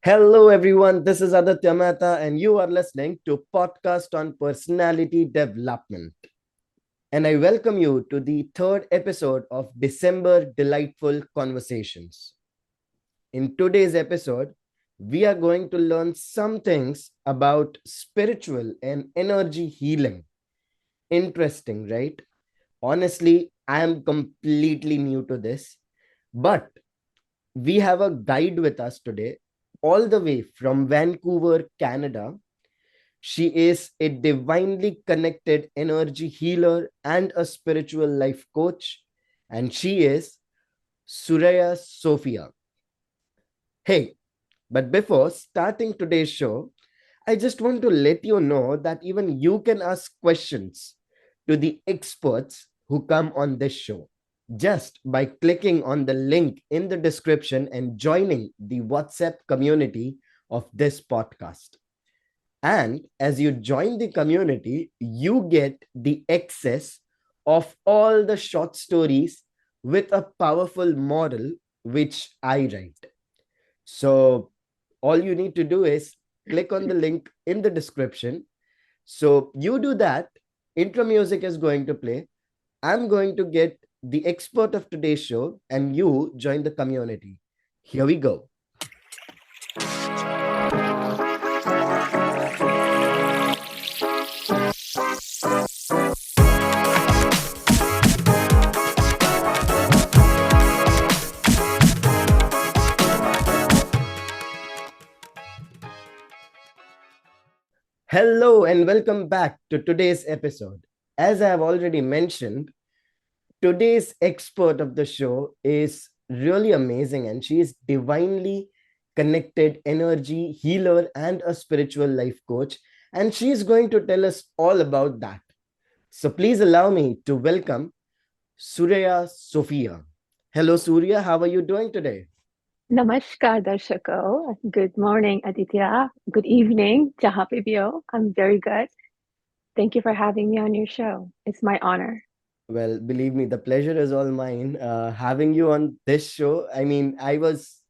Hello, everyone. This is Aditya Mehta, and you are listening to podcast on personality development. And I welcome you to the third episode of December Delightful Conversations. In today's episode, we are going to learn some things about spiritual and energy healing. Interesting, right? Honestly, I am completely new to this, but we have a guide with us today, all the way from Vancouver, Canada. She is a divinely connected energy healer and a spiritual life coach, and she is Suraya Sophia. Hey, but before starting today's show, I just want to let you know that even you can ask questions to the experts who come on this show just by clicking on the link in the description and joining the WhatsApp community of this podcast. And as you join the community, you get the access of all the short stories with a powerful model which I write. So all you need to do is click on the link in the description. So you do that, intro music is going to play. I'm going to get the expert of today's show, and you join the community. Here we go. Hello, and welcome back to today's episode. As I have already mentioned, today's expert of the show is really amazing, and she is divinely connected energy healer and a spiritual life coach. And she is going to tell us all about that. So please allow me to welcome Suraya Sophia. Hello, Surya. How are you doing today? Namaskar, Darshako. Good morning, Aditya. Good evening, Jahan pe bhi ho. I'm very good. Thank you for having me on your show. It's my honor. Well, believe me, the pleasure is all mine. Having you on this show. I mean, I was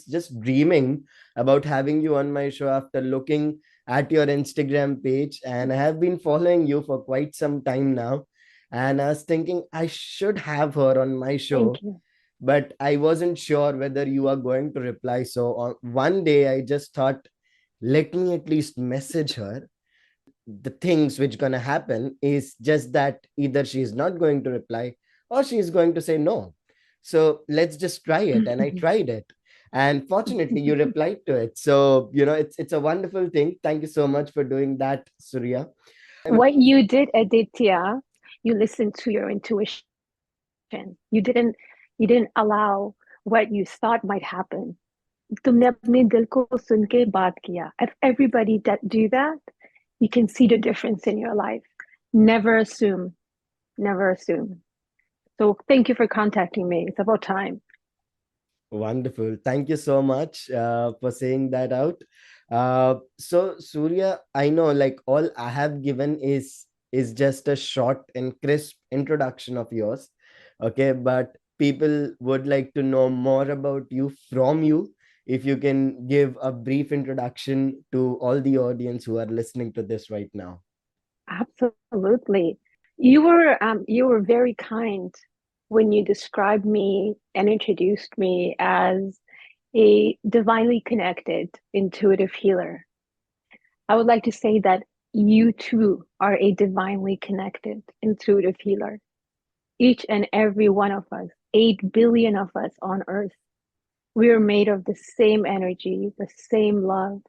just dreaming about having you on my show after looking at your Instagram page, and I have been following you for quite some time now. And I was thinking I should have her on my Thank show, you. but I wasn't sure whether you are going to reply. So on one day, I just thought, let me at least message her. The things which gonna happen is just that either she's not going to reply or she's going to say no. So let's just try it. And I tried it. And fortunately, you replied to it. So, it's a wonderful thing. Thank you so much for doing that, Surya. What you did, Aditya, you listened to your intuition. You didn't allow what you thought might happen. तुमने अपने दिल को सुन के बात किया. If everybody do that, you can see the difference in your life. Never assume. Never assume. So thank you for contacting me. It's about time. Wonderful. Thank you so much for saying that out. So Surya, I know like all I have given is just a short and crisp introduction of yours. Okay, but people would like to know more about you from you. If you can give a brief introduction to all the audience who are listening to this right now. Absolutely. You were very kind when you described me and introduced me as a divinely connected intuitive healer. I would like to say that you too are a divinely connected intuitive healer. Each and every one of us, 8 billion of us on earth, we are made of the same energy, the same love,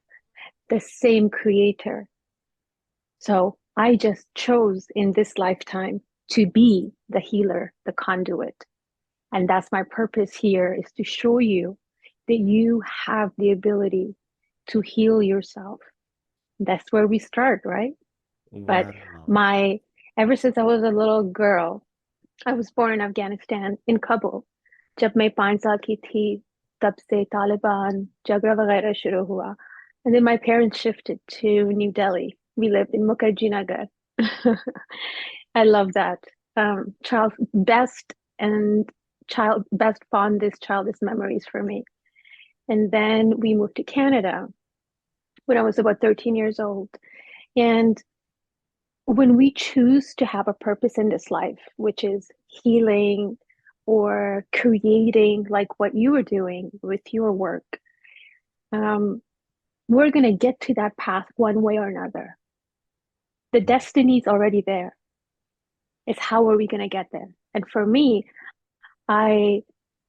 the same creator. So I just chose in this lifetime to be the healer, the conduit. And that's my purpose here, is to show you that you have the ability to heal yourself. That's where we start, right? But Wow. my ever since I was a little girl, I was born in Afghanistan, in Kabul. जब मैं 5 साल की थी, तब से तालिबान झगड़ा वगैरह शुरू हुआ. And then my parents shifted to New Delhi. We lived in Mukherjee Nagar. I love that. Child best and child best fondest childhood memories for me. And then we moved to Canada when I was about 13 years old. And when we choose to have a purpose in this life, which is healing or creating, like what you were doing with your work, um, we're going to get to that path one way or another. The destiny's already there. It's how are we going to get there? And for me, I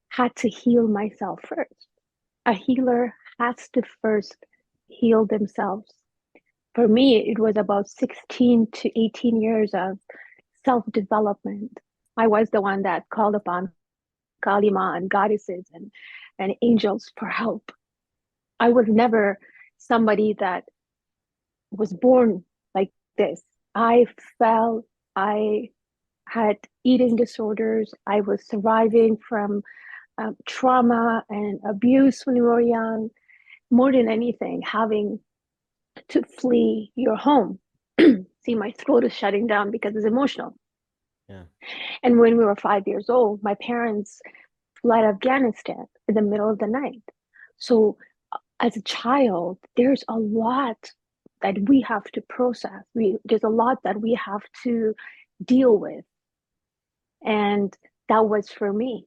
had to heal myself first. A healer has to first heal themselves. For me, it was about 16 to 18 years of self development. I was the one that called upon Kalima and goddesses and angels for help. I was never somebody that was born like this. I fell, I had eating disorders, I was surviving from trauma and abuse when we were young, more than anything, having to flee your home. See, my throat is shutting down because it's emotional. Yeah. And when we were 5 years old, my parents fled Afghanistan in the middle of the night. So, as a child, there's a lot that we have to process. There's a lot that we have to deal with. And that was for me.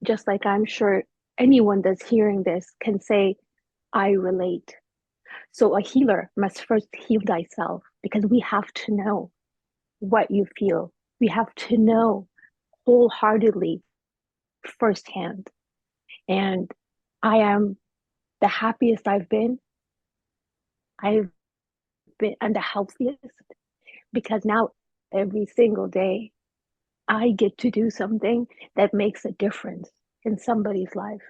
Just like I'm sure anyone that's hearing this can say, I relate. So a healer must first heal thyself because we have to know what you feel. We have to know wholeheartedly firsthand. And I am the happiest I've been. I've been and the healthiest because now every single day I get to do something that makes a difference in somebody's life.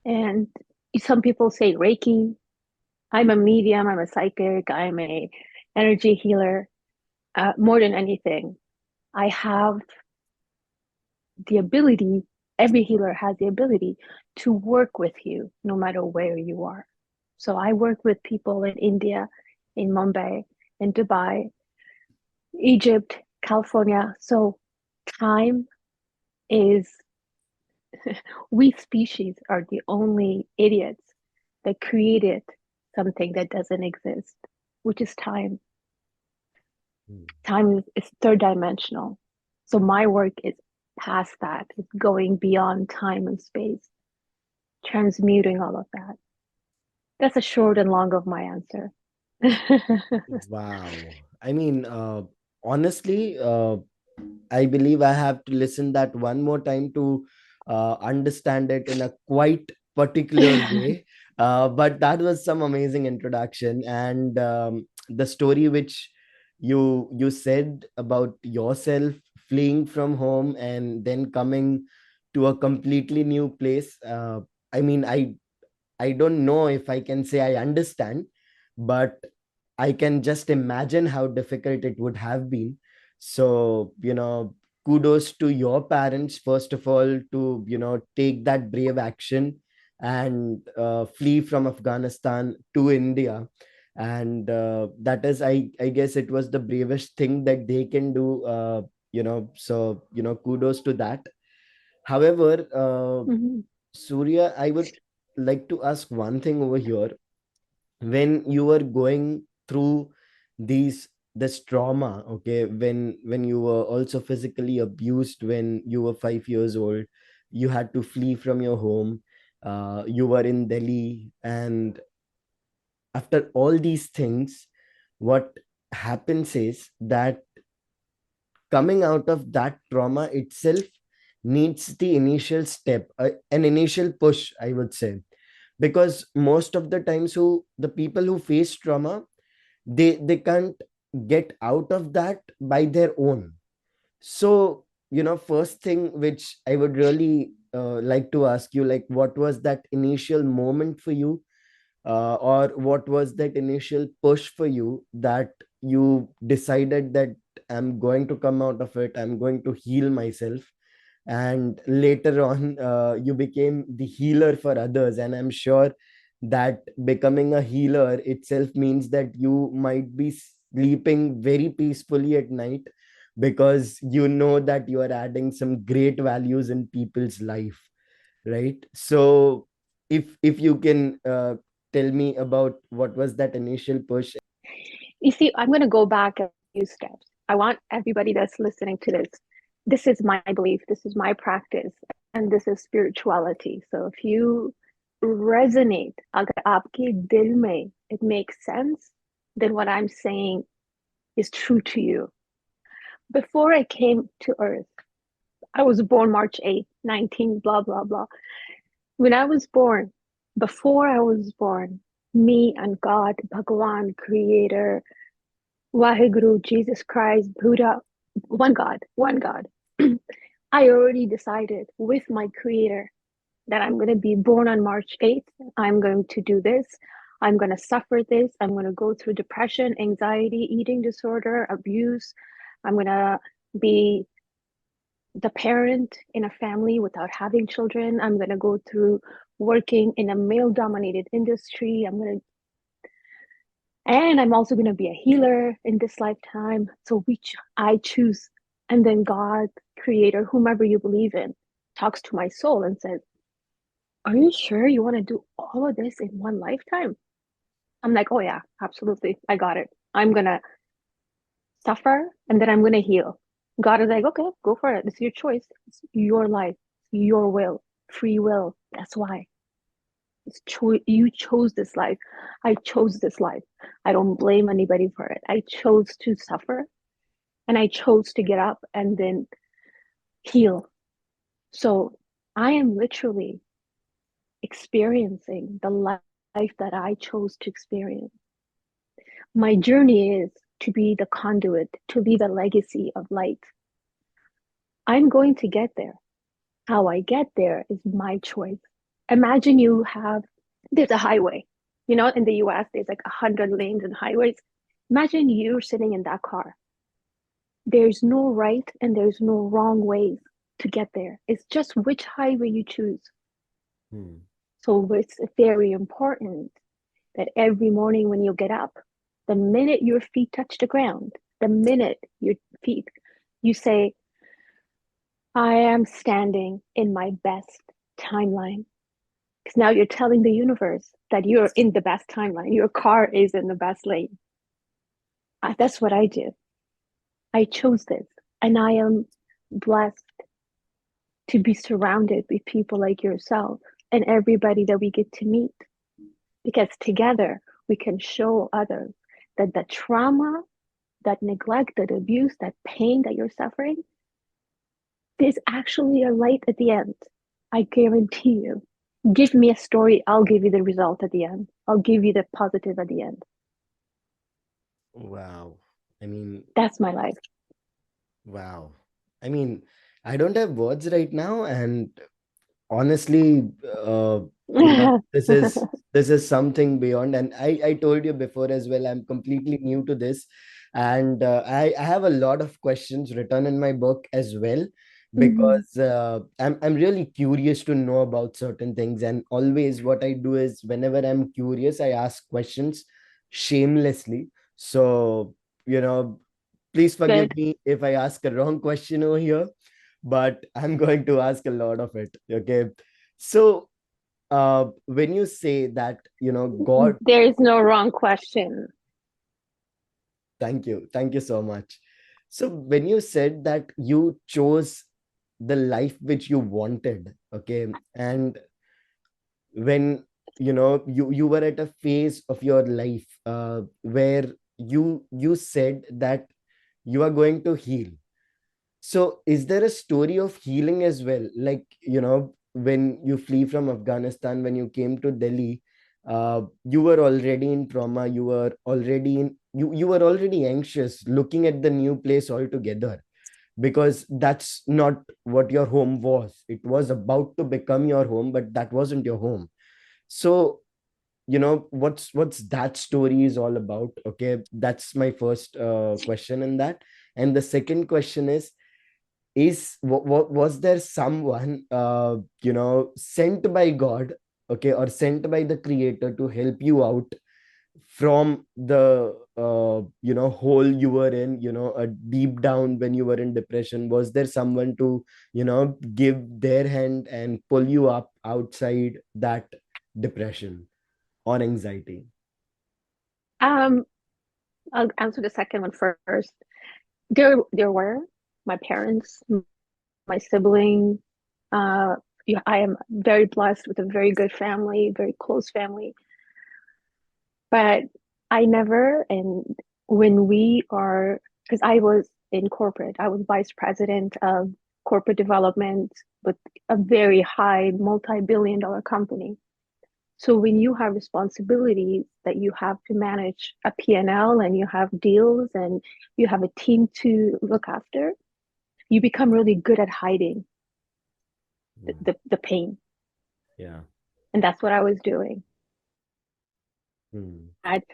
And some people say Reiki. I'm a medium, I'm a psychic, I'm a energy healer. More than anything, I have the ability, every healer has the ability to work with you no matter where you are. So I work with people in India, in Mumbai, in Dubai, Egypt, California. So time is, we species are the only idiots that created something that doesn't exist, which is time. Mm. Time is third dimensional. So my work is past that, it's going beyond time and space, transmuting all of that. That's a short and long of my answer. Wow. I mean, honestly, I believe I have to listen that one more time to understand it in a quite particular way. But that was some amazing introduction, and the story which you said about yourself fleeing from home and then coming to a completely new place. I mean, I don't know if I can say I understand, but I can just imagine how difficult it would have been. So, kudos to your parents, first of all, to, take that brave action and flee from Afghanistan to India. And that is, I guess it was the bravest thing that they can do. So, kudos to that. However, Mhm. Surya, I would like to ask one thing over here. When you were going through these this trauma, okay, when you were also physically abused when you were 5 years old, you had to flee from your home, you were in Delhi, and after all these things, what happens is that coming out of that trauma itself needs the initial step, an initial push, I would say, because most of the times who the people who face trauma, they can't get out of that by their own. So, first thing which I would really like to ask you, like, what was that initial moment for you, or what was that initial push for you that you decided that I'm going to come out of it, I'm going to heal myself, and later on you became the healer for others. And I'm sure that becoming a healer itself means that you might be sleeping very peacefully at night, because you know that you are adding some great values in people's life, right? So if you can tell me about what was that initial push. You see, I'm going to go back a few steps. I want everybody that's listening to this. This is my belief, this is my practice, and this is spirituality. So if you resonate, agar aapke dil mein it makes sense, then what I'm saying is true to you. Before I came to Earth, I was born March 8th, 19, blah, blah, blah. When I was born, before I was born, me and God, Bhagawan, Creator, Waheguru, Jesus Christ, Buddha, one God, one God. I already decided with my Creator that I'm going to be born on March 8th. I'm going to do this. I'm going to suffer this. I'm going to go through depression, anxiety, eating disorder, abuse. I'm going to be the parent in a family without having children. I'm going to go through working in a male dominated industry. And I'm also going to be a healer in this lifetime. So which I choose. And then God, creator, whomever you believe in, talks to my soul and says, are you sure you want to do all of this in one lifetime? I'm like, oh yeah, absolutely. I got it. I'm going to suffer and then I'm going to heal. God is like, okay, go for it. It's your choice. It's your life, it's your will, free will. That's why. You chose this life. I chose this life. I don't blame anybody for it. I chose to suffer and I chose to get up and then heal. So I am literally experiencing the life that I chose to experience. My journey is to be the conduit, to be the legacy of light. I'm going to get there. How I get there is my choice. Imagine there's a highway. You know, in the US, there's like 100 lanes and highways. Imagine you're sitting in that car. There's no right and there's no wrong ways to get there. It's just which highway you choose. Hmm. So it's very important that every morning when you get up, the minute your feet touch the ground, the minute your feet, you say, I am standing in my best timeline. Because now you're telling the universe that you're in the best timeline. Your car is in the best lane. That's what I did. I chose this. And I am blessed to be surrounded with people like yourself and everybody that we get to meet. Because together we can show others that the trauma, that neglect, that abuse, that pain that you're suffering, there's actually a light at the end. I guarantee you. Give me a story, I'll give you the result at the end. I'll give you the positive at the end. Wow. I mean, That's my life. wow. I mean, I don't have words right now, and honestly, this is something beyond. And I told you before as well, I'm completely new to this, and I have a lot of questions written in my book as well, Mhm. because I'm really curious to know about certain things. And always what I do is, whenever I'm curious, I ask questions shamelessly. So, you know, please forgive Good. me if I ask a wrong question over here, but I'm going to ask a lot of it. Okay. So, when you say that, God, There is no wrong question. thank you. Thank you so much. So, when you said that you chose the life which you wanted, okay, and when you were at a phase of your life where you said that you are going to heal. So, is there a story of healing as well? Like, when you flee from Afghanistan, when you came to Delhi, you were already in trauma. You were already anxious looking at the new place altogether, because that's not what your home was. It was about to become your home, but that wasn't your home. So, what's that story is all about? Okay, that's my first question in that. And the second question is what was there someone sent by God, okay, or sent by the creator to help you out from the hole you were in, deep down when you were in depression? Was there someone to give their hand and pull you up outside that? depression or anxiety? Um, I'll answer the second one first. There were my parents, my sibling. Yeah, I am very blessed with a very good family, very close family. But I never, and when we are, because I was in corporate, I was vice president of corporate development with a very high multi-billion dollar company. So when you have responsibilities that you have to manage a P&L and you have deals and you have a team to look after, you become really good at hiding Mm. the pain. Yeah. And that's what I was doing. Mm. I had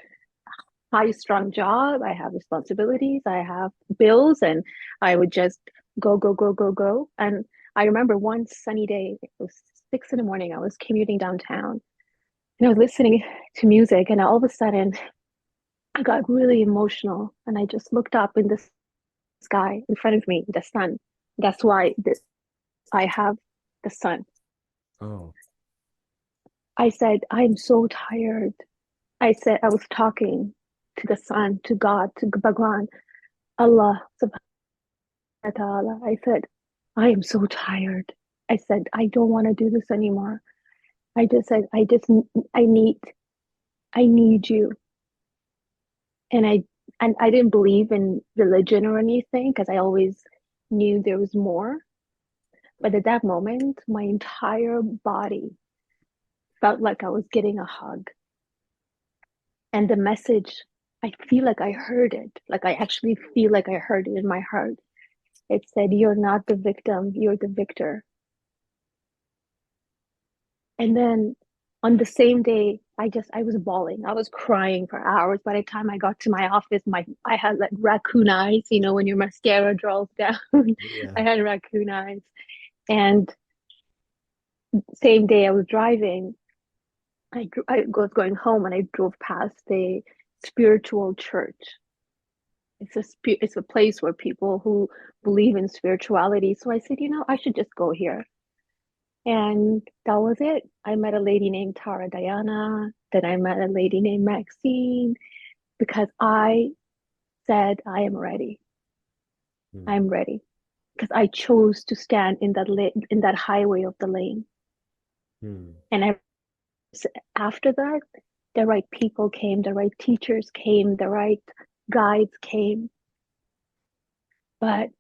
a high strong job, I have responsibilities, I have bills, and I would just go, go, go, go, go. And I remember one sunny day, it was 6 in the morning, I was commuting downtown and I was listening to music, and all of a sudden I got really emotional and I just looked up in the sky in front of me, the sun. That's why this I have the sun. Oh. I said, I'm so tired. I said, I was talking to the sun, to God, to Bhagwan, Allah subhanahu wa ta'ala. I said, I am so tired. I said, I don't want to do this anymore. I just said, I need, I need you. And I didn't believe in religion or anything because I always knew there was more. But at that moment, my entire body felt like I was getting a hug. And the message, I feel like I heard it. Like I actually feel like I heard it in my heart. It said, you're not the victim, you're the victor. And then on the same day, I was bawling. I was crying for hours. By the time I got to my office, I had like raccoon eyes, you know, when your mascara draws down. I Yeah. had raccoon eyes. And same day I was driving, I was going home and I drove past a spiritual church. It's a place where people who believe in spirituality. So I said, I should just go here. And that was it. I met a lady named Tara Diana. Then I met a lady named Maxine because I said, I am ready. Mm. I'm ready. Because I chose to stand in that highway of the lane. Mm. And after that, the right people came, the right teachers came, the right guides came. But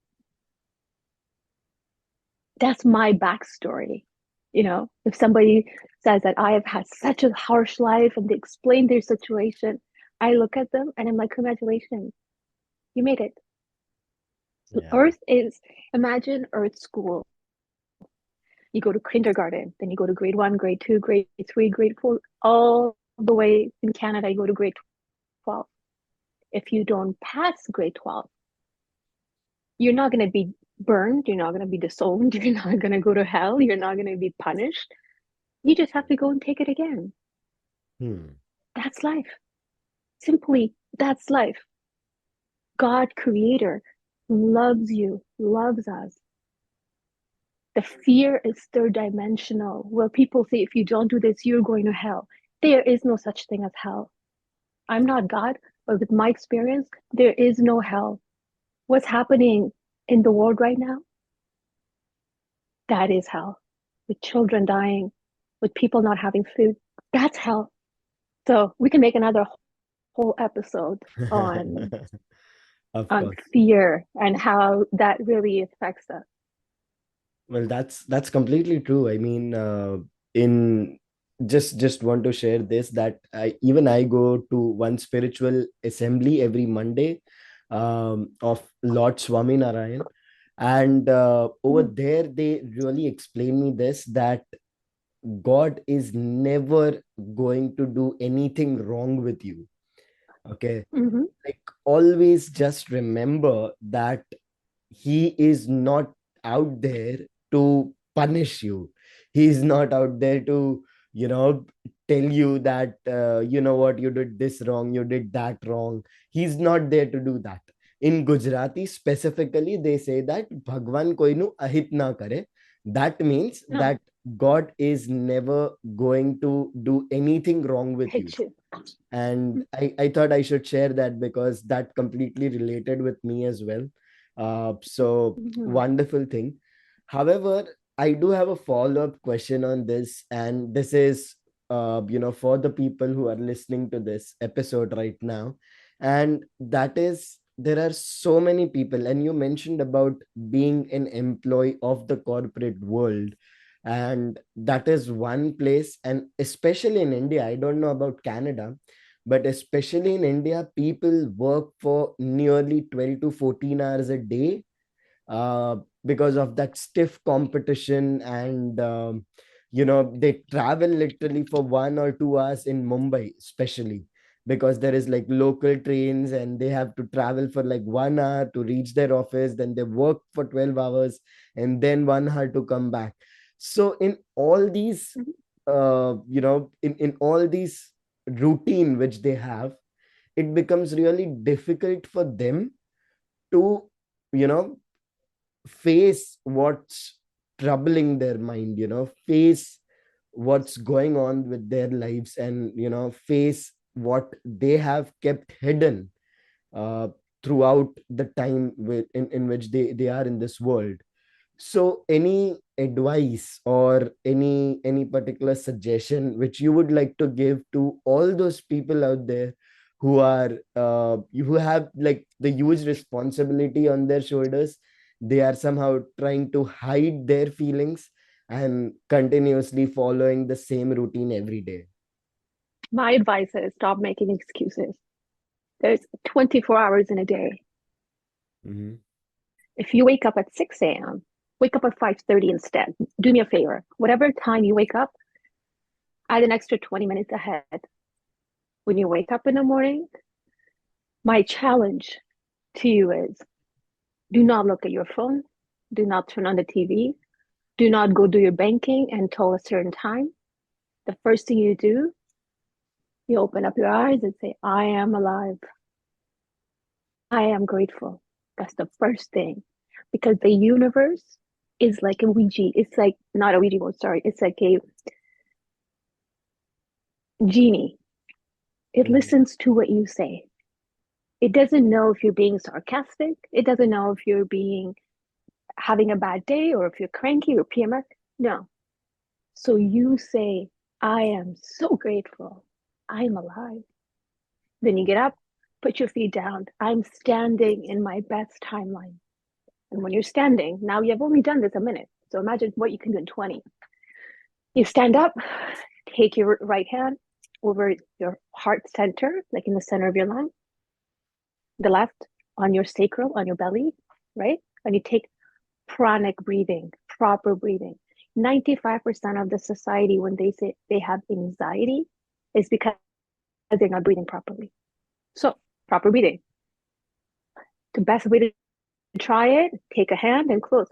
that's my backstory. If somebody says that I have had such a harsh life and they explain their situation, I look at them and I'm like, congratulations, you made it. Yeah. Earth is, imagine Earth school. You go to kindergarten, then you go to grade 1, grade 2, grade 3, grade 4, all the way in Canada, you go to grade 12. If you don't pass grade 12, you're not going to be burned, you're not going to be disowned, you're not going to go to hell, you're not going to be punished. You just have to go and take it again. Hmm. That's life. Simply, that's life. God, creator, loves you, loves us. The fear is third dimensional, where people say, if you don't do this, you're going to hell. There is no such thing as hell. I'm not God, but with my experience, there is no hell. What's happening in the world right now? That is hell. With children dying, with people not having food, that's hell. So we can make another whole episode on Of on course. fear and how that really affects us. Well, that's completely true. I mean, in just want to share this, that I go to one spiritual assembly every Monday, of Lord Swami Narayan, and over Mm. there they really explain me this, that God is never going to do anything wrong with you. Okay, Mm-hmm. like always just remember that he is not out there to punish you. He's not out there to, you know tell you that, you know what, you did this wrong, you did that wrong. He's not there to do that. In Gujarati specifically, they say that Bhagwan koi nu ahit na kare. That means No. that God is never going to do anything wrong with you. Hit you. And I thought I should share that because that completely related with me as well. So Mhm. wonderful thing. However, I do have a follow-up question on this, and this is for the people who are listening to this episode right now. And that is, there are so many people, and you mentioned about being an employee of the corporate world, and that is one place. And especially in India, I don't know about Canada, but especially in India, people work for nearly 12 to 14 hours a day, uh, because of that stiff competition. And they travel literally for 1 or 2 hours in Mumbai, especially because there is like local trains, and they have to travel for like 1 hour to reach their office, then they work for 12 hours, and then 1 hour to come back. So in all these Mhm. in all these routine which they have, it becomes really difficult for them to you know face what's troubling their mind, face what's going on with their lives, and face what they have kept hidden uh, throughout the time in which they are in this world. So any advice or any particular suggestion which you would like to give to all those people out there who have like the huge responsibility on their shoulders? They are somehow trying to hide their feelings and continuously following the same routine every day. My advice is stop making excuses. There's 24 hours in a day. Mhm. If you wake up at 6 a.m., wake up at 5:30 instead. Do me a favor. Whatever time you wake up, add an extra 20 minutes ahead. When you wake up in the morning, my challenge to you is do not look at your phone. Do not turn on the TV. Do not go do your banking until a certain time. The first thing you do, you open up your eyes and say, I am alive. I am grateful. That's the first thing. Because the universe is like a Ouija. It's like, not a Ouija board, sorry. It's like a genie. It Mhm. listens to what you say. It doesn't know if you're being sarcastic. It doesn't know if you're being having a bad day or if you're cranky or PMS. No. So you say, I am so grateful. I'm alive. Then you get up, put your feet down. I'm standing in my best timeline. And when you're standing, now you have only done this a minute. So imagine what you can do in 20. You stand up, take your right hand over your heart center, like in the center of your lung, the left on your sacral, on your belly, right? And you take pranic breathing, proper breathing. 95% of the society, when they say they have anxiety, is because they're not breathing properly. So, proper breathing. The best way to try it, take a hand and close.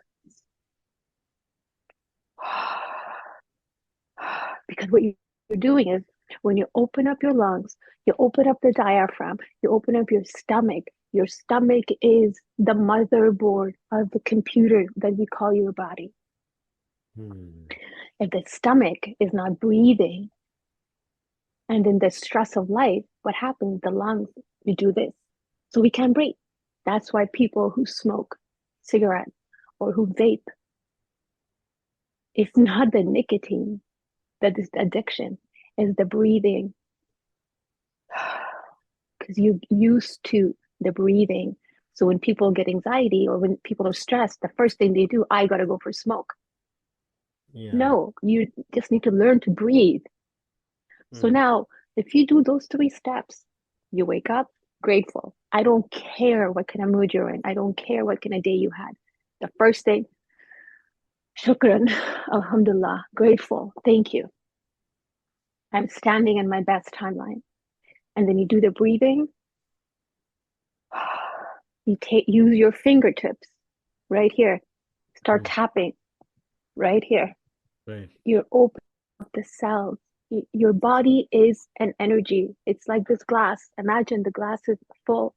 Because what you're doing is when you open up your lungs, you open up the diaphragm, you open up your stomach. Your stomach is the motherboard of the computer that we call your body. Hmm. If the stomach is not breathing, and in the stress of life, what happens? The lungs, you do this. So we can't breathe. That's why people who smoke cigarettes or who vape, it's not the nicotine that is the addiction, is the breathing. Because you used to the breathing. So when people get anxiety or when people are stressed, the first thing they do, I gotta go for smoke. Yeah. No, you just need to learn to breathe. So Hmm. now, if you do those three steps, you wake up grateful. I don't care what kind of mood you're in. I don't care what kind of day you had. The first thing, shukran, alhamdulillah, grateful, thank you. I'm standing in my best timeline. And then you do the breathing. You use your fingertips right here. Start Hmm. tapping right here. Right. You open up the cells. Your body is an energy. It's like this glass. Imagine the glass is full.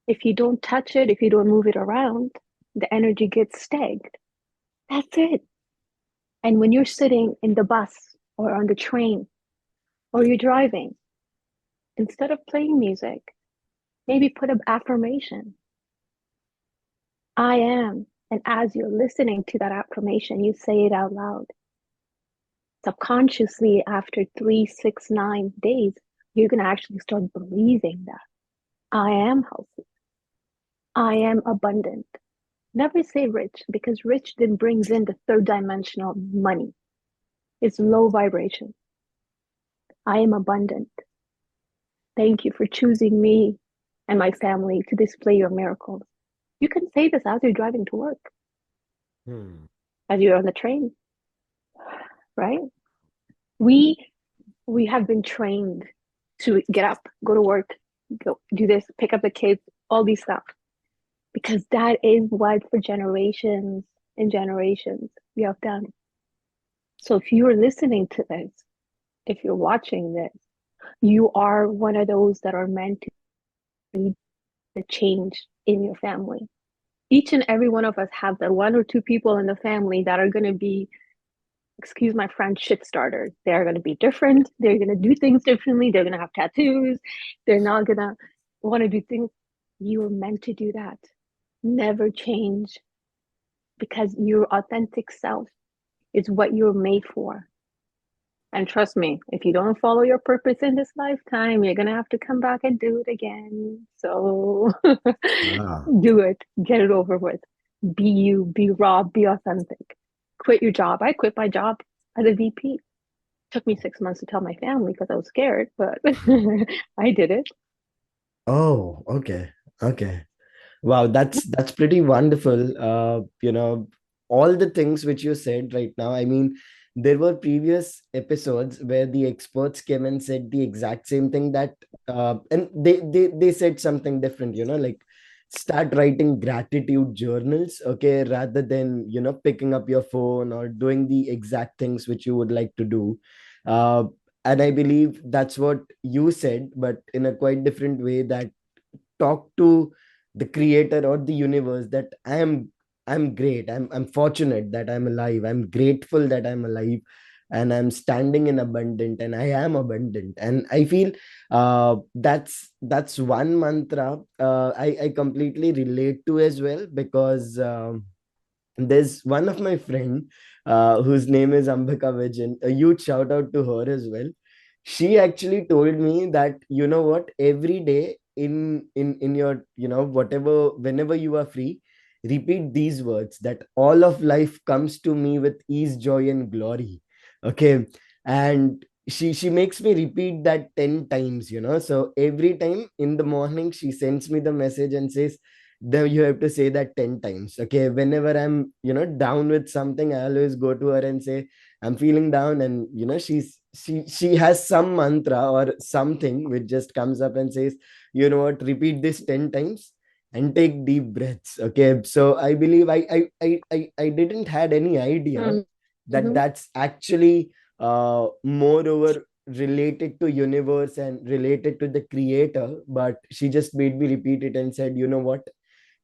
If you don't touch it, if you don't move it around, the energy gets stagnant. That's it. And when you're sitting in the bus or on the train or you're driving, instead of playing music, maybe put an affirmation. I am. And as you're listening to that affirmation, you say it out loud. Subconsciously, after 3, 6, 9 days, you're going to actually start believing that I am healthy. I am abundant. Never say rich, because rich then brings in the third dimensional money. It's low vibration. I am abundant. Thank you for choosing me and my family to display your miracles. You can say this as you're driving to work, Hmm. as you're on the train, right? We we have been trained to get up, go to work, go do this, pick up the kids, all these stuff, because that is what for generations and generations we have done. So if you are listening to this, if you're watching this, you are one of those that are meant to lead the change in your family. Each and every one of us have that one or two people in the family that are going to be, excuse my French, shit starters. They're going to be different. They're going to do things differently. They're going to have tattoos. They're not going to want to do things. You were meant to do that. Never change, because your authentic self is what you're made for. And trust me, if you don't follow your purpose in this lifetime, you're going to have to come back and do it again. So Ah. do it, get it over with. Be you, be raw, be authentic. Quit your job. I quit my job as a VP. Took me 6 months to tell my family because I was scared, but I did it. Oh, okay. Okay. Wow, that's pretty wonderful. All the things which you said right now. I mean, there were previous episodes where the experts came and said the exact same thing that and they said something different, like start writing gratitude journals, okay, rather than, picking up your phone or doing the exact things which you would like to do. Uh and I believe that's what you said, but in a quite different way, that talk to the creator or the universe that I'm great, I'm fortunate that I'm alive, I'm grateful that I'm alive, and I'm standing in abundant, and I am abundant. And I feel that's one mantra I completely relate to as well, because there's one of my friend whose name is Ambika Vijan. A huge shout out to her as well. She actually told me that, you know what, every day in your, whatever, whenever you are free, repeat these words, that all of life comes to me with ease, joy, and glory. Okay. And she makes me repeat that 10 times, so every time in the morning she sends me the message and says, then you have to say that 10 times. Okay, whenever I'm, down with something, I always go to her and say, I'm feeling down. And she has some mantra or something which just comes up and says, you know what, repeat this 10 times and take deep breaths. Okay, so I believe I didn't had any idea that Mm-hmm. that's actually moreover related to universe and related to the creator, but she just made me repeat it and said, you know what,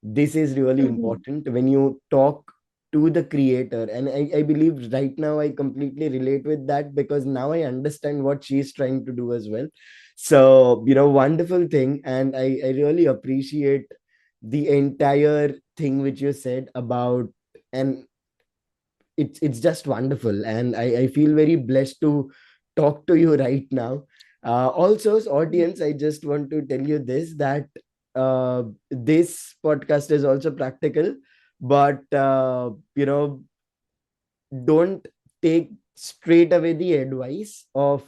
this is really Mm-hmm. important when you talk to the creator. And I believe right now I completely relate with that, because now I understand what she's trying to do as well. So, wonderful thing. And I really appreciate the entire thing which you said about, and it's just wonderful. And I feel very blessed to talk to you right now. Also, as audience, I just want to tell you this, that this podcast is also practical, but don't take straight away the advice of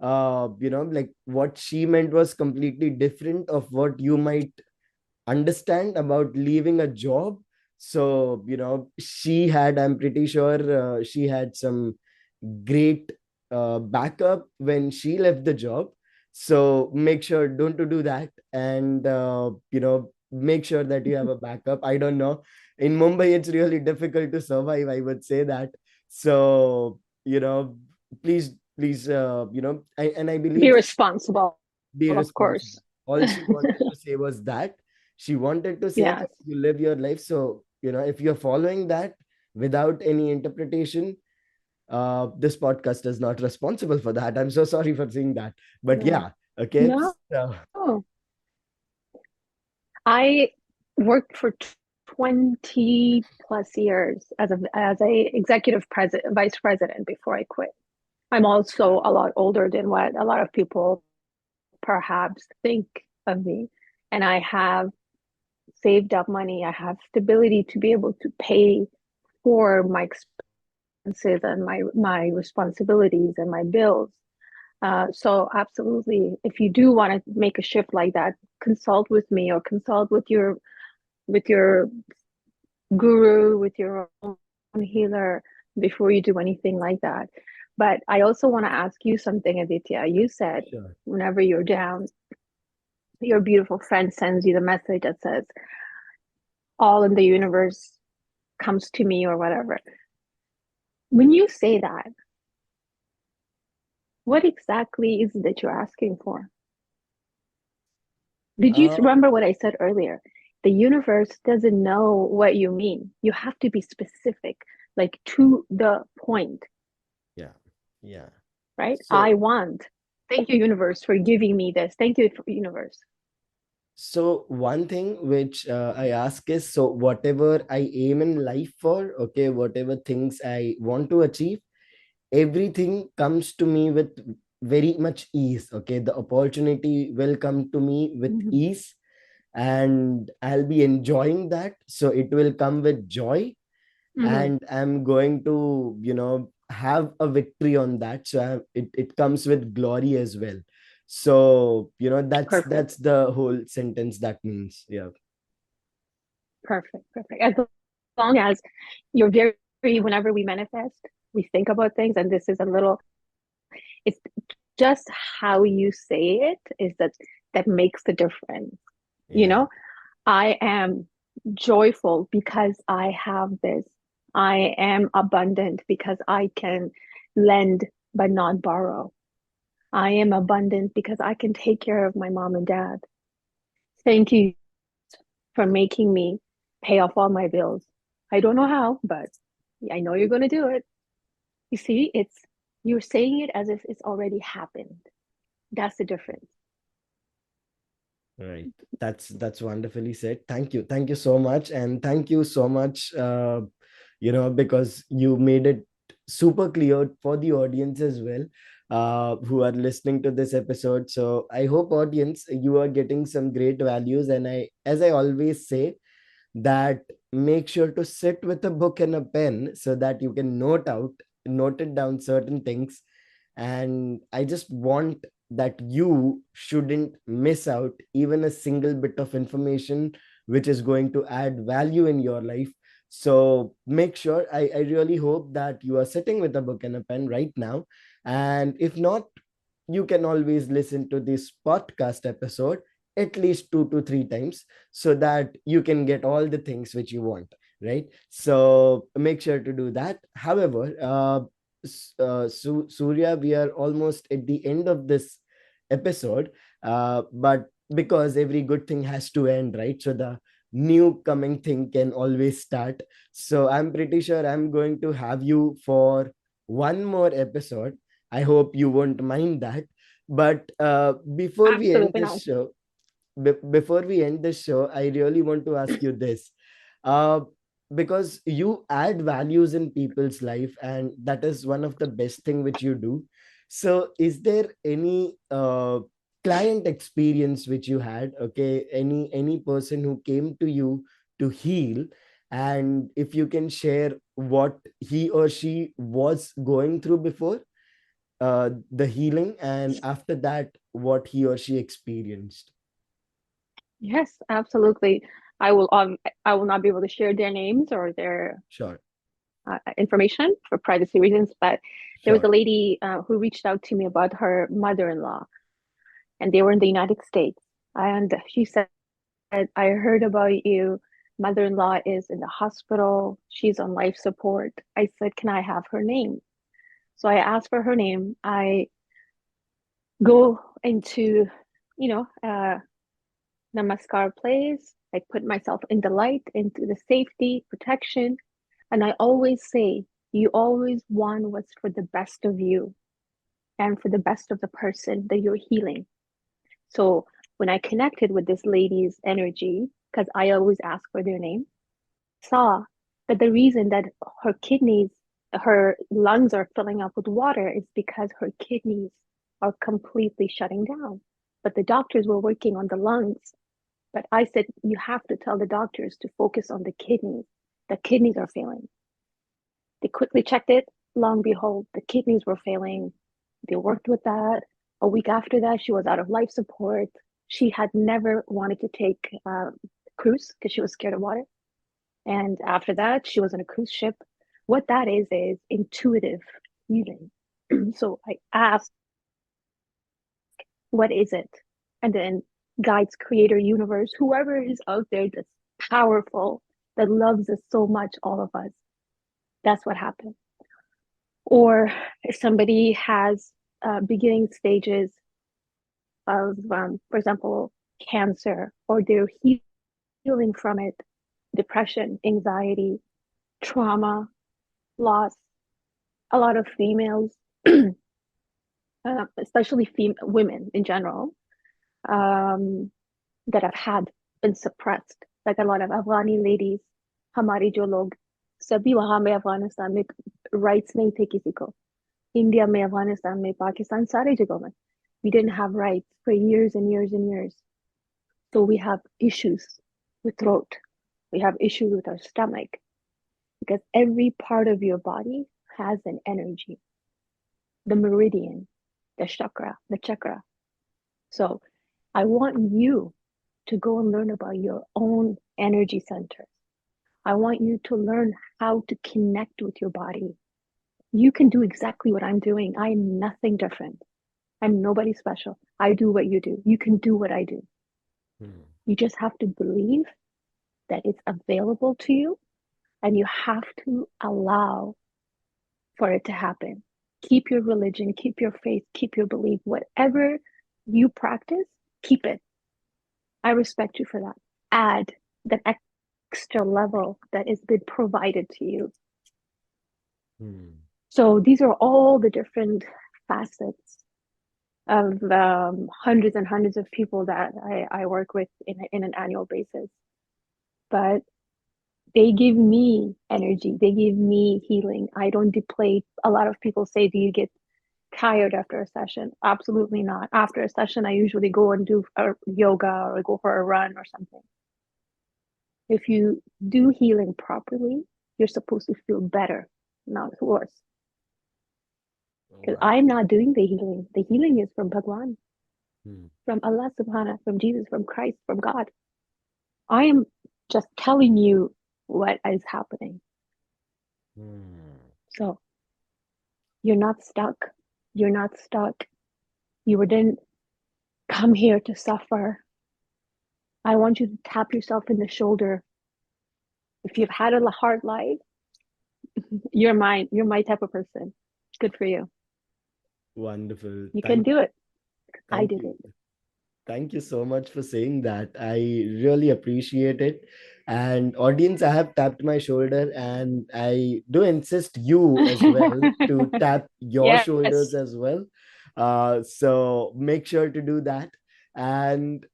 like what she meant was completely different of what you might understand about leaving a job. So, I'm pretty sure she had some great backup when she left the job. So make sure don't to do that. And make sure that you have a backup. I don't know, in Mumbai it's really difficult to survive, I would say that. So, please, and I Be believe responsible, be of responsible. course. All she wanted to say was that, she wanted to say Yes. that you live your life. So, if you're following that without any interpretation, This podcast is not responsible for that. I'm so sorry for saying that. But No, yeah, okay. no. So, I worked for 20 plus years as a executive president, vice president before I quit. I'm also a lot older than what a lot of people perhaps think of me. And I have saved up money. I have stability to be able to pay for my expenses and my responsibilities and my bills. So absolutely, if you do want to make a shift like that, consult with me or consult with your guru, with your own healer before you do anything like that. But I also want to ask you something, Aditya. You said sure. whenever you're down, your beautiful friend sends you the message that says, all in the universe comes to me or whatever. When you say that, what exactly is it that you're asking for? Did you Uh, remember what I said earlier? The universe doesn't know what you mean. You have to be specific, like to the point, yeah, yeah. right? I So, want. Thank you, universe, for giving me this. Thank you, universe. so one thing which I ask is, so whatever I aim in life for, okay, whatever things I want to achieve, everything comes to me with very much ease. Okay, the opportunity will come to me with Mhm. ease, and I'll be enjoying that. So it will come with joy, Mhm. and I'm going to, have a victory on that. So it comes with glory as well. So Perfect. that's the whole sentence that means. Yeah. Perfect. Perfect. As long as you're whenever we manifest, we think about things, and this is a little, it's just how you say it is that makes the difference. You Yeah. know, I am joyful because I have this. I am abundant because I can lend but not borrow. I am abundant because I can take care of my mom and dad. Thank you for making me pay off all my bills. I don't know how, but I know you're going to do it. You see, you're saying it as if it's already happened. That's the difference. Right. That's wonderfully said. Thank you so much, and thank you so much. Because you made it super clear for the audience as well, who are listening to this episode. So I hope, audience, you are getting some great values. And as I always say, that make sure to sit with a book and a pen so that you can note it down certain things. And I just want that you shouldn't miss out even a single bit of information which is going to add value in your life. So make sure, I really hope that you are sitting with a book and a pen right now. And if not, you can always listen to this podcast episode at least 2 to 3 times so that you can get all the things which you want, right? So make sure to do that. However, Surya, we are almost at the end of this episode, but because every good thing has to end, right? So the new coming thing can always start. So I'm pretty sure I'm going to have you for one more episode. I hope you won't mind that. But before we end Absolutely this not. show, before we end this show, I really want to ask you this. Uh, because you add values in people's life, and that is one of the best thing which you do. So, is there any client experience which you had? Okay, any person who came to you to heal, and if you can share what he or she was going through before the healing, and after that what he or she experienced. Yes, absolutely. I will not be able to share their names or their Sure. information for privacy reasons, but there was Sure. a lady who reached out to me about her mother-in-law, and they were in the United States. And she said, I heard about you. Mother-in-law is in the hospital. She's on life support. I said, can I have her name? So I asked for her name. I go into, you know, namaskar place. I put myself in the light, into the safety, protection. And I always say, You always want what's for the best of you and for the best of the person that you're healing. So when I connected with this lady's energy, because I always ask for their name, saw that the reason that her kidneys, her lungs are filling up with water is because her kidneys are completely shutting down. But the doctors were working on the lungs. But I said, you have to tell the doctors to focus on the kidneys. The kidneys are failing. They quickly checked it. Lo and behold, the kidneys were failing. They worked with that. A week after that, she was out of life support. She had never wanted to take a cruise because she was scared of water. And after that, she was on a cruise ship. What that is intuitive healing. So I asked, what is it? And then guides, creator, universe, whoever is out there that's powerful, that loves us so much, all of us. That's what happened. Or if somebody has beginning stages of, for example, cancer, or they're healing from it, depression, anxiety, trauma, loss. A lot of females, especially women in general, um, that have had been suppressed, like a lot of Afghani ladies, हमारी जो लोग सभी वहां में अफगानिस्तान में rights नहीं थे किसी को, इंडिया में, अफगानिस्तान में, पाकिस्तान, सारे जगहों में, we didn't have rights for years and years and years. So we have issues with throat, we have issues with our stomach, because every part of your body has an energy, the meridian, the chakra. So I want you to go and learn about your own energy centers. I want you to learn how to connect with your body. You can do exactly what I'm doing. I am nothing different. I'm nobody special. I do what you do. You can do what I do. You just have to believe that it's available to you, and you have to allow for it to happen. Keep your religion, keep your faith, keep your belief. Whatever you practice, keep it. I respect you for that. Add that extra level that has been provided to you. So these are all the different facets of hundreds and hundreds of people that I work with in an annual basis. But they give me energy. They give me healing. I don't deplete. A lot of people say, do you get tired after a session? Absolutely not. After a session, I usually go and do a yoga or go for a run or something. If you do healing properly, you're supposed to feel better, not worse. Because I'm not doing the healing. The healing is from Bhagwan, from Allah Subhanahu, from Jesus, from Christ, from God. I am just telling you what is happening. So you're not stuck. You're not stuck. You didn't come here to suffer. I want you to tap yourself in the shoulder. If you've had a hard life, you're mine. You're my type of person. Good for you. Wonderful. You can do it. I Thank did you. it. Thank you so much for saying that. I really appreciate it. And audience, I have tapped my shoulder, and I do insist you as well to tap your Yes. shoulders as well. So make sure to do that. And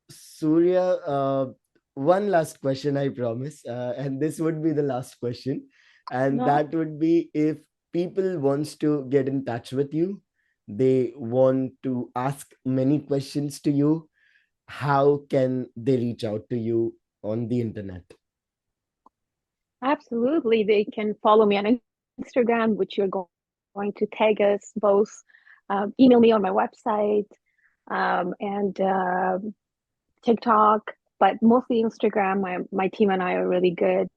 Surya, one last question, I promise. And this would be the last question. And No, that would be, if people wants to get in touch with you, they want to ask many questions to you, how can they reach out to you on the internet? absolutely. They can follow me on Instagram, which you're going to tag us both. Email me on my website, and TikTok, but mostly Instagram. My team and I are really good.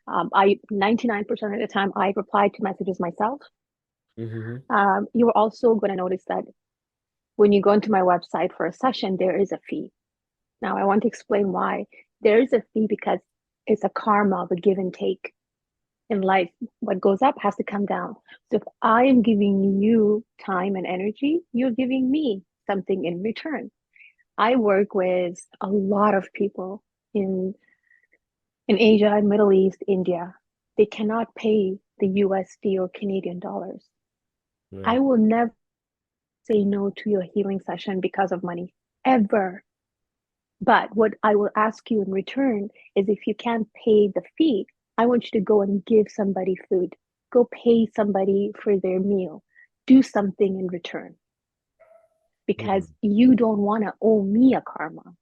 I 99% of the time I reply to messages myself. You are also going to notice that when you go into my website for a session, there is a fee. Now, I want to explain why. There is a fee because it's a karma of a give and take in life. What goes up has to come down. So if I am giving you time and energy, you're giving me something in return. I work with a lot of people in Asia, Middle East, India. they cannot pay the USD or Canadian dollars. I Right. will never say no to your healing session because of money, ever. But what I will ask you in return is if you can't pay the fee, I want you to go and give somebody food. Go pay somebody for their meal. Do something in return because Mm. you don't want to owe me a karma.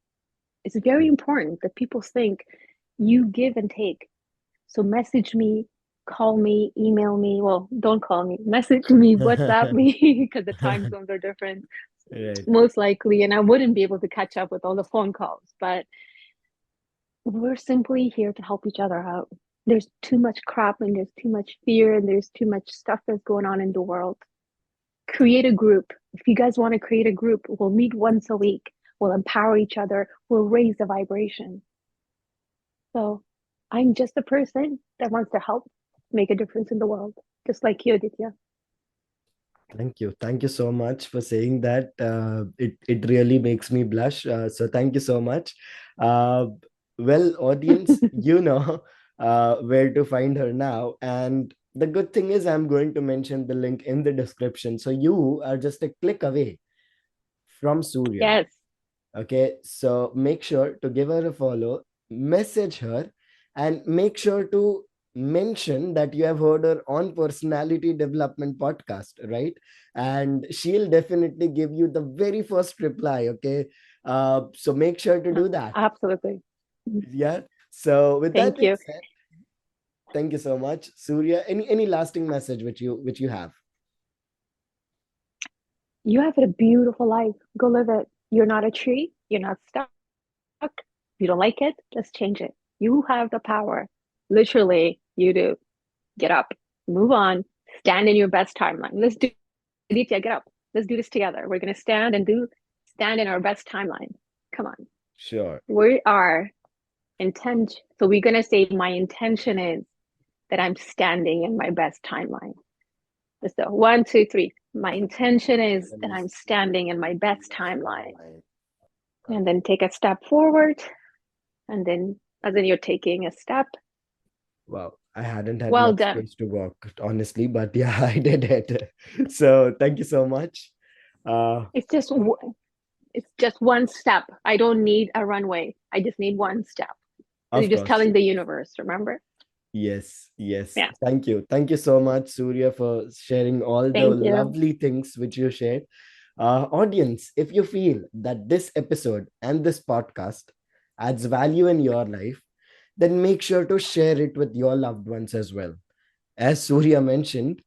It's very Right. important that people think you give and take. So message me, call me, email me. Well, don't call me, message me, WhatsApp me because the time zones are different, Right. most likely. And I wouldn't be able to catch up with all the phone calls, but we're simply here to help each other out. There's too much crap and there's too much fear and there's too much stuff that's going on in the world. Create a group. If you guys want to create a group, we'll meet once a week. We'll empower each other. We'll raise the vibration. So I'm just a person that wants to help make a difference in the world, just like you, Aditya. Thank you. Thank you so much for saying that. It really makes me blush. So thank you so much. Uh, well, audience, you know where to find her now. And the good thing is, I'm going to mention the link in the description. So you are just a click away from Surya. Yes, Okay, so make sure to give her a follow, message her, and make sure to mention that you have heard her on Personality Development Podcast, right? And she'll definitely give you the very first reply. Okay, so make sure to do that. absolutely. Yeah. So with that Thank being you. said, thank you so much, Surya. Any lasting message which you have? You have a beautiful life. Go live it. You're not a tree. You're not stuck. If you don't like it, just change it. You have the power. Literally, you do. Get up, move on, stand in your best timeline. Let's do Aditya, get up. Let's do this together. We're gonna stand in our best timeline. Come on. Sure. We are intent. So we're gonna say my intention is that I'm standing in my best timeline. So one, two, three. My intention is that I'm standing in my best timeline. And then take a step forward. And then as in you're taking a step. Wow, I hadn't had Well much done. space to walk, honestly, but yeah, I did it. So thank you so much. Uh, It's just it's just one step. I don't need a runway. I just need one step. You're of just course. telling the universe, remember? Yes, yes. Yeah. Thank you. Thank you so much, Surya, for sharing all the Thank you. lovely things which you shared. Audience, if you feel that this episode and this podcast adds value in your life, then make sure to share it with your loved ones as well. As Surya mentioned,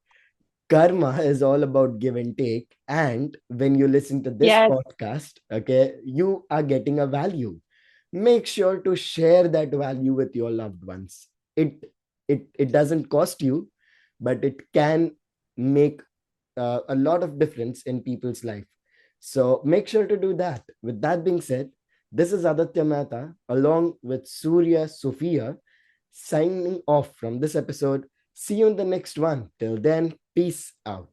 karma is all about give and take. And when you listen to this Yes. podcast, okay, you are getting a value. Make sure to share that value with your loved ones. It doesn't cost you, but it can make a lot of difference in people's life. So make sure to do that. With that being said, this is Aditya Mehta along with Surya Sophia signing off from this episode. See you in the next one. Till then, peace out.